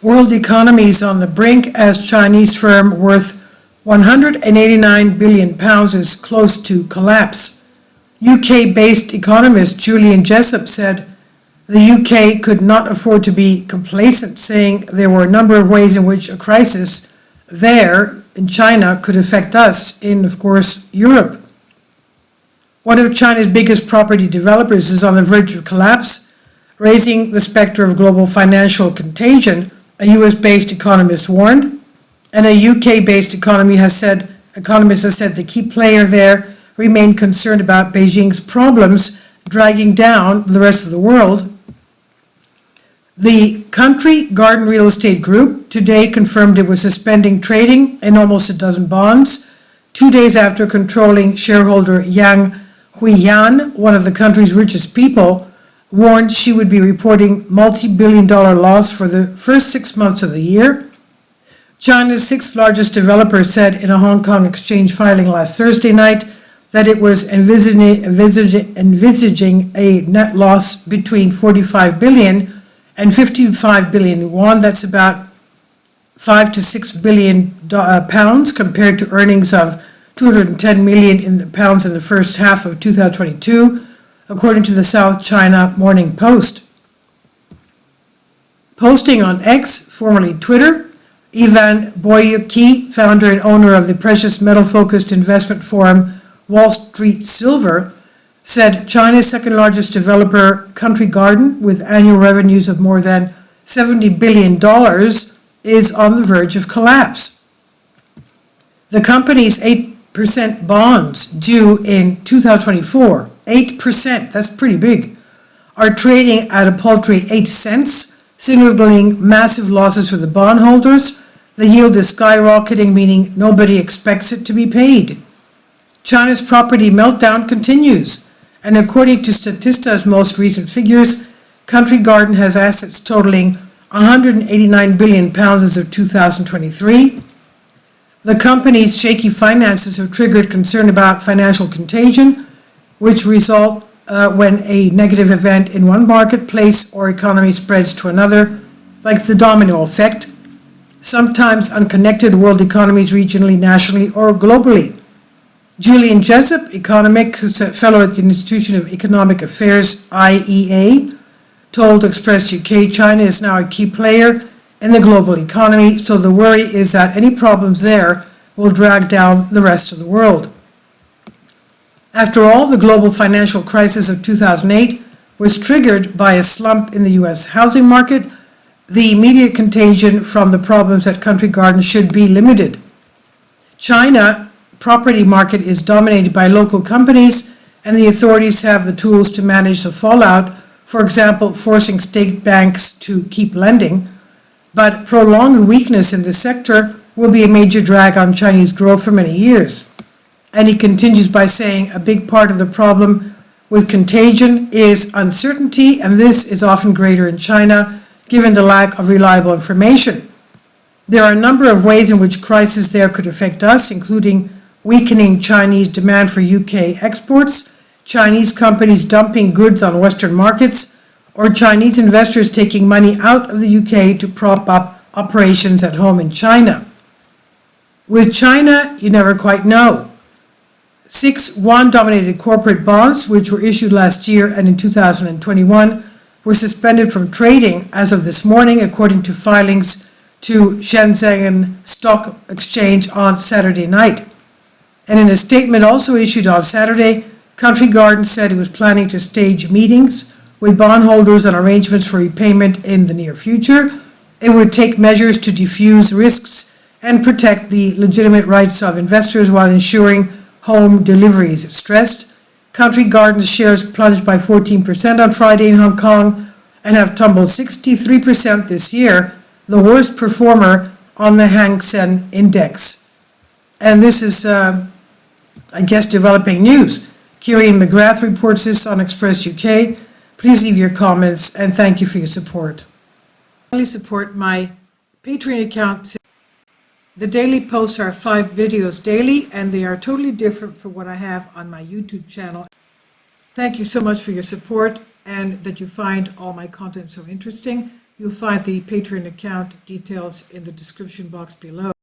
World economy is on the brink as Chinese firm worth £189 billion is close to collapse. UK-based economist Julian Jessup said the UK could not afford to be complacent, saying there were a number of ways in which a crisis there in China could affect us in, of course, Europe. One of China's biggest property developers is on the verge of collapse, raising the specter of global financial contagion, a US-based economist warned, and a UK-based economist has said the key player there remained concerned about Beijing's problems dragging down the rest of the world. The Country Garden Real Estate Group today confirmed it was suspending trading in almost a dozen bonds, 2 days after controlling shareholder Yang Huiyan, one of the country's richest people, warned she would be reporting multi-billion-dollar loss for the first 6 months of the year. China's sixth largest developer said in a Hong Kong exchange filing last Thursday night that it was envisaging a net loss between 45 billion and 55 billion yuan. That's about 5 to 6 billion pounds compared to earnings of 210 million pounds in the first half of 2022, according to the South China Morning Post. Posting on X, formerly Twitter, Ivan Boyuki, founder and owner of the precious metal-focused investment forum Wall Street Silver, said China's second-largest developer, Country Garden, with annual revenues of more than $70 billion, is on the verge of collapse. The company's 8% bonds due in 2024, 8%, that's pretty big, are trading at a paltry 8 cents, signaling massive losses for the bondholders. The yield is skyrocketing, meaning nobody expects it to be paid. China's property meltdown continues, and according to Statista's most recent figures, Country Garden has assets totaling 189 billion pounds as of 2023. The company's shaky finances have triggered concern about financial contagion, which result when a negative event in one marketplace or economy spreads to another, like the domino effect, sometimes unconnected world economies regionally, nationally, or globally. Julian Jessup, economist, fellow at the Institution of Economic Affairs, IEA, told Express UK China is now a key player in the global economy, so the worry is that any problems there will drag down the rest of the world. After all, the global financial crisis of 2008 was triggered by a slump in the US housing market. The immediate contagion from the problems at Country Garden should be limited. China property market is dominated by local companies, and the authorities have the tools to manage the fallout, for example, forcing state banks to keep lending. But prolonged weakness in the sector will be a major drag on Chinese growth for many years. And he continues by saying a big part of the problem with contagion is uncertainty, and this is often greater in China, given the lack of reliable information. There are a number of ways in which crisis there could affect us, including weakening Chinese demand for UK exports, Chinese companies dumping goods on Western markets, or Chinese investors taking money out of the UK to prop up operations at home in China. With China, you never quite know. 6 yuan-dominated corporate bonds, which were issued last year and in 2021, were suspended from trading as of this morning, according to filings to Shenzhen Stock Exchange on Saturday night. And in a statement also issued on Saturday, Country Garden said it was planning to stage meetings with bondholders on arrangements for repayment in the near future. It would take measures to defuse risks and protect the legitimate rights of investors while ensuring home deliveries, it stressed. Country Garden's shares plunged by 14% on Friday in Hong Kong and have tumbled 63% this year, the worst performer on the Hang Seng Index. And this is, developing news. Kieran McGrath reports this on Express UK. Please leave your comments, and thank you for your support. Please support my Patreon account. The daily posts are 5 videos daily, and they are totally different from what I have on my YouTube channel. Thank you so much for your support and that you find all my content so interesting. You'll find the Patreon account details in the description box below.